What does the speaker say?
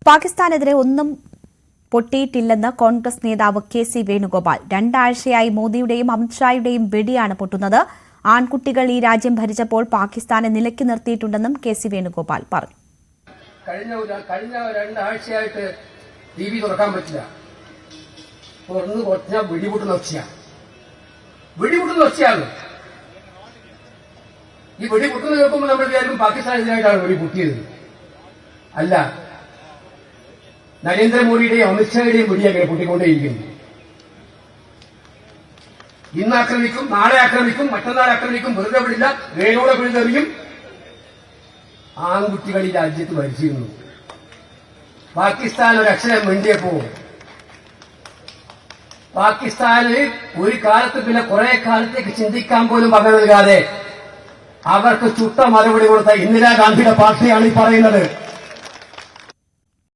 പാകിസ്ഥാനെതിരെ ഒന്നും പൊട്ടിയിട്ടില്ലെന്ന് കോൺഗ്രസ് നേതാവ് കെ.സി. വേണുഗോപാൽ. രണ്ടാഴ്ചയായി മോദിയുടെയും അമിത്ഷായുടെയും വെടിയാണ് പൊട്ടുന്നത്. ആൺകുട്ടികൾ ഈ രാജ്യം ഭരിച്ചപ്പോൾ പാകിസ്ഥാനെ നിലയ്ക്ക് നിർത്തിയിട്ടുണ്ടെന്നും കെ.സി. വേണുഗോപാൽ പറഞ്ഞു. കഴിഞ്ഞ രണ്ടാഴ്ചയായിട്ട് ടി വി തുറക്കാൻ പറ്റില്ല. തുറന്ന് കുറഞ്ഞ വെടിപൊട്ടുന്ന ഒച്ചയാണ്. ഈ വെടിപൊട്ടുന്ന കേൾക്കുമ്പോൾ നമ്മൾ വിചാരിക്കും പാകിസ്ഥാനെതിരായിട്ടാണ് വെടിപൊട്ടിയത്. അല്ല, നരേന്ദ്രമോദിയുടെയും അമിത്ഷായുടെയും വെടിയാണ് പൊട്ടിക്കൊണ്ടേയിരിക്കുന്നു. ഇന്ന് ആക്രമിക്കും, നാളെ ആക്രമിക്കും, മറ്റന്നാൾ ആക്രമിക്കും, വെറുതെ വിടില്ല, വേരോടെ പിഴുതെറിയും. ആൺകുട്ടികൾ ഈ രാജ്യത്ത് ഭരിച്ചിരുന്നു. പാകിസ്ഥാൻ ഒരക്ഷരം മിണ്ടിയപ്പോ പാകിസ്ഥാന് ഒരു കാലത്ത് പിന്നെ കുറെ കാലത്തേക്ക് ചിന്തിക്കാൻ പോലും വക നൽകാതെ അവർക്ക് ചുട്ട മറുപടി കൊടുത്ത ഇന്ദിരാഗാന്ധിയുടെ പാർട്ടിയാണ് ഈ പറയുന്നത്.